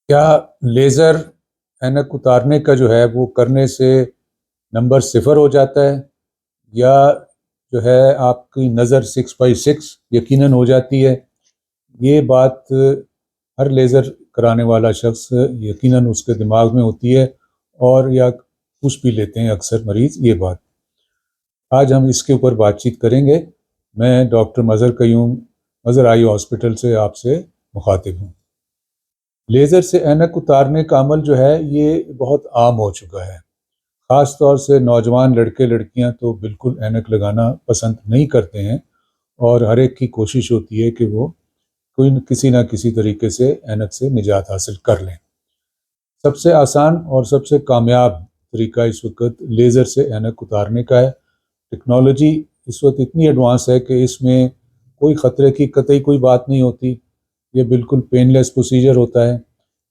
کیا لیزر اینک اتارنے کا جو ہے وہ کرنے سے نمبر صفر ہو جاتا ہے، یا جو ہے آپ کی نظر 6/6 یقیناً ہو جاتی ہے؟ یہ بات ہر لیزر کرانے والا شخص یقیناً اس کے دماغ میں ہوتی ہے، اور یا پوچھ بھی لیتے ہیں اکثر مریض یہ بات۔ آج ہم اس کے اوپر بات چیت کریں گے۔ میں ڈاکٹر مظہر قیوم، مظہر آئی ہاسپٹل سے آپ سے مخاطب ہوں۔ لیزر سے اینک اتارنے کا عمل جو ہے یہ بہت عام ہو چکا ہے، خاص طور سے نوجوان لڑکے لڑکیاں تو بالکل اینک لگانا پسند نہیں کرتے ہیں، اور ہر ایک کی کوشش ہوتی ہے کہ وہ کسی نہ کسی طریقے سے اینک سے نجات حاصل کر لیں۔ سب سے آسان اور سب سے کامیاب طریقہ اس وقت لیزر سے اینک اتارنے کا ہے۔ ٹیکنالوجی اس وقت اتنی ایڈوانس ہے کہ اس میں کوئی خطرے کی قطعی کوئی بات نہیں ہوتی۔ یہ بالکل پین لیس پروسیجر ہوتا ہے،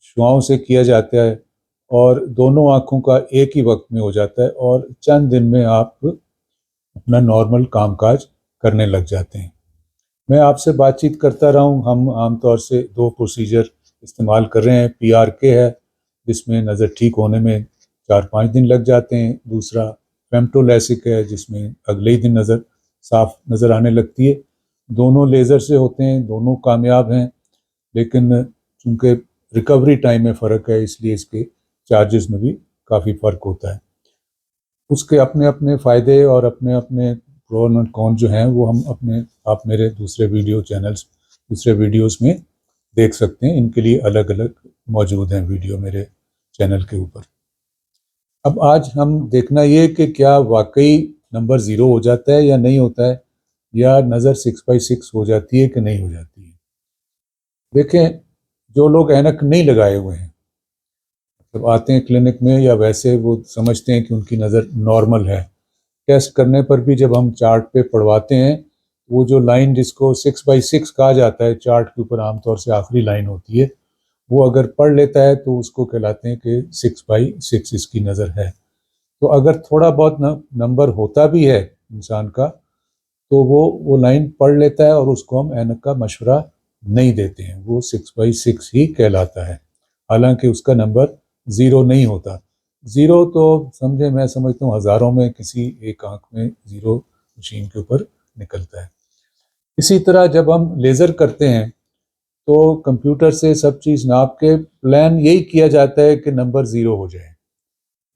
شعاؤں سے کیا جاتا ہے، اور دونوں آنکھوں کا ایک ہی وقت میں ہو جاتا ہے، اور چند دن میں آپ اپنا نارمل کام کاج کرنے لگ جاتے ہیں۔ میں آپ سے بات چیت کرتا رہا ہوں۔ ہم عام طور سے دو پروسیجر استعمال کر رہے ہیں۔ PRK ہے جس میں نظر ٹھیک ہونے میں 4-5 دن لگ جاتے ہیں، دوسرا فیمٹو لیسک ہے جس میں اگلے ہی دن نظر صاف نظر آنے لگتی ہے۔ دونوں لیزر سے ہوتے ہیں، دونوں کامیاب ہیں، لیکن چونکہ ریکوری ٹائم میں فرق ہے اس لیے اس کے چارجز میں بھی کافی فرق ہوتا ہے۔ اس کے اپنے اپنے فائدے اور اپنے اپنے پرو اور کون جو ہیں وہ آپ میرے دوسرے ویڈیوز میں دیکھ سکتے ہیں۔ ان کے لیے الگ الگ موجود ہیں ویڈیو میرے چینل کے اوپر۔ اب آج ہم دیکھنا یہ کہ کیا واقعی نمبر 0 ہو جاتا ہے یا نہیں ہوتا ہے، یا نظر 6/6 ہو جاتی ہے کہ نہیں ہو جاتی ہے۔ دیکھیں، جو لوگ اینک نہیں لگائے ہوئے ہیں، جب آتے ہیں کلینک میں یا ویسے وہ سمجھتے ہیں کہ ان کی نظر نارمل ہے، ٹیسٹ کرنے پر بھی جب ہم چارٹ پہ پڑھواتے ہیں، وہ جو لائن جس کو 6/6 کہا جاتا ہے چارٹ کے اوپر عام طور سے آخری لائن ہوتی ہے، وہ اگر پڑھ لیتا ہے تو اس کو کہلاتے ہیں کہ 6/6 اس کی نظر ہے۔ تو اگر تھوڑا بہت نمبر ہوتا بھی ہے انسان کا، تو وہ لائن پڑھ لیتا ہے، اور اس کو ہم اینک کا مشورہ نہیں دیتے ہیں، وہ 6/6 ہی کہلاتا ہے، حالانکہ اس کا نمبر 0 نہیں ہوتا۔ 0 تو میں سمجھتا ہوں ہزاروں میں کسی ایک آنکھ میں 0 مشین کے اوپر نکلتا ہے۔ اسی طرح جب ہم لیزر کرتے ہیں تو کمپیوٹر سے سب چیز ناپ کے پلان یہی کیا جاتا ہے کہ نمبر 0 ہو جائے،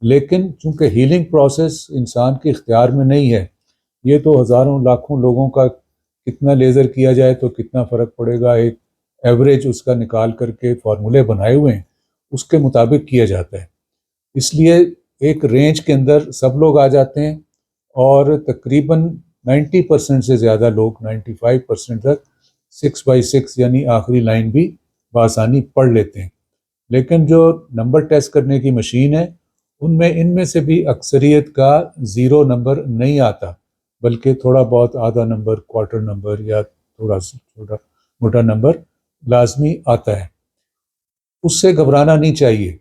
لیکن چونکہ ہیلنگ پروسیس انسان کے اختیار میں نہیں ہے، یہ تو ہزاروں لاکھوں لوگوں کا کتنا لیزر کیا جائے تو کتنا فرق پڑے گا، ایک ایوریج اس کا نکال کر کے فارمولے بنائے ہوئے ہیں، اس کے مطابق کیا جاتا ہے۔ اس لیے ایک رینج کے اندر سب لوگ آ جاتے ہیں، اور تقریباً 90% سے زیادہ لوگ 95% تک 6/6 یعنی آخری لائن بھی بآسانی پڑھ لیتے ہیں۔ لیکن جو نمبر ٹیسٹ کرنے کی مشین ہے، ان میں سے بھی اکثریت کا 0 نمبر نہیں آتا، بلکہ تھوڑا بہت آدھا نمبر، کوارٹر نمبر، یا تھوڑا سا چھوٹا موٹا نمبر لازمی آتا ہے۔ اس سے گھبرانا نہیں چاہیے،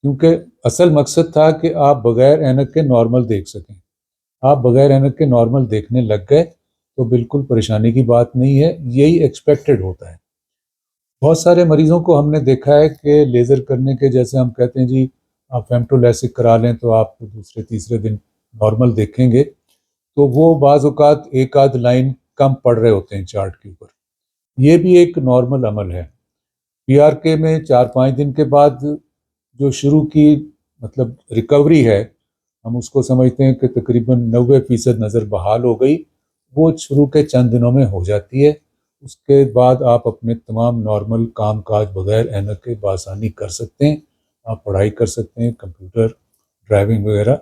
کیونکہ اصل مقصد تھا کہ آپ بغیر اینک کے نارمل دیکھ سکیں۔ آپ بغیر اینک کے نارمل دیکھنے لگ گئے تو بالکل پریشانی کی بات نہیں ہے، یہی ایکسپیکٹڈ ہوتا ہے۔ بہت سارے مریضوں کو ہم نے دیکھا ہے کہ لیزر کرنے کے جیسے ہم کہتے ہیں جی آپ فیمٹو لیسک کرا لیں تو آپ دوسرے تیسرے دن نارمل دیکھیں گے، تو وہ بعض اوقات ایک آدھ لائن کم پڑھ رہے ہوتے ہیں چارٹ کے اوپر۔ یہ بھی ایک نارمل عمل ہے۔ PRK میں 4-5 دن کے بعد جو شروع کی ریکوری ہے، ہم اس کو سمجھتے ہیں کہ تقریباً 90% نظر بحال ہو گئی، وہ شروع کے چند دنوں میں ہو جاتی ہے۔ اس کے بعد آپ اپنے تمام نارمل کام کاج بغیر اینک کے بآسانی کر سکتے ہیں۔ آپ پڑھائی کر سکتے ہیں، کمپیوٹر، ڈرائیونگ وغیرہ،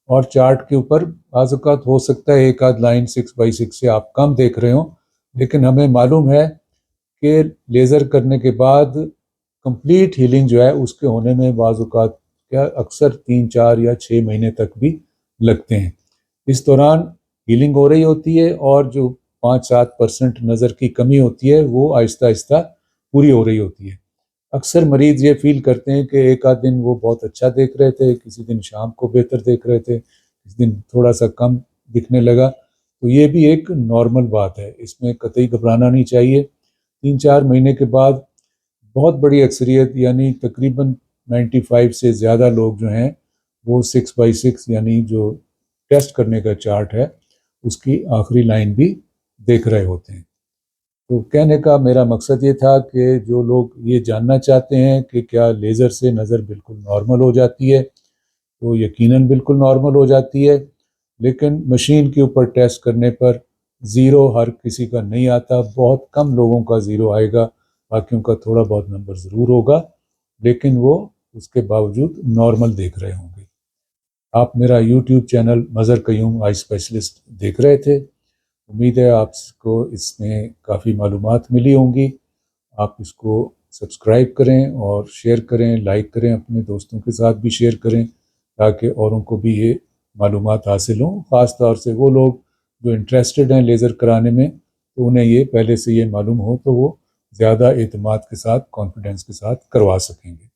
اور چارٹ کے اوپر بعض اوقات ہو سکتا ہے ایک آدھ لائن 6/6 سے آپ کم دیکھ رہے ہوں، لیکن ہمیں معلوم ہے کہ لیزر کرنے کے بعد کمپلیٹ ہیلنگ جو ہے اس کے ہونے میں بعض اوقات اکثر 3-4 یا 6 مہینے تک بھی لگتے ہیں۔ اس دوران ہیلنگ ہو رہی ہوتی ہے، اور جو 5-7% نظر کی کمی ہوتی ہے وہ آہستہ آہستہ پوری ہو رہی ہوتی ہے۔ اکثر مریض یہ فیل کرتے ہیں کہ ایک آدھ دن وہ بہت اچھا دیکھ رہے تھے، کسی دن شام کو بہتر دیکھ رہے تھے، کسی دن تھوڑا سا کم دکھنے لگا، تو یہ بھی ایک نارمل بات ہے، اس میں قطعی گھبرانا نہیں چاہیے۔ 3-4 مہینے کے بعد بہت بڑی اکثریت یعنی تقریباً 95 سے زیادہ لوگ جو ہیں وہ 6x6 یعنی جو ٹیسٹ کرنے کا چارٹ ہے اس کی آخری لائن بھی دیکھ رہے ہوتے ہیں۔ تو کہنے کا میرا مقصد یہ تھا کہ جو لوگ یہ جاننا چاہتے ہیں کہ کیا لیزر سے نظر بالکل نارمل ہو جاتی ہے، تو یقیناً بالکل نارمل ہو جاتی ہے، لیکن مشین کے اوپر ٹیسٹ کرنے پر زیرو ہر کسی کا نہیں آتا، بہت کم لوگوں کا زیرو آئے گا، باقیوں کا تھوڑا بہت نمبر ضرور ہوگا، لیکن وہ اس کے باوجود نارمل دیکھ رہے ہوں گے۔ آپ میرا یوٹیوب چینل مظہر قیوم آئی اسپیشلسٹ دیکھ رہے تھے، امید ہے آپ کو اس میں کافی معلومات ملی ہوں گی۔ آپ اس کو سبسکرائب کریں اور شیئر کریں، لائک کریں، اپنے دوستوں کے ساتھ بھی شیئر کریں تاکہ اوروں کو بھی یہ معلومات حاصل ہوں، خاص طور سے وہ لوگ جو انٹرسٹڈ ہیں لیزر کرانے میں، تو انہیں یہ پہلے سے یہ معلوم ہو تو وہ زیادہ اعتماد کے ساتھ، کانفیڈنس کے ساتھ کروا سکیں گے۔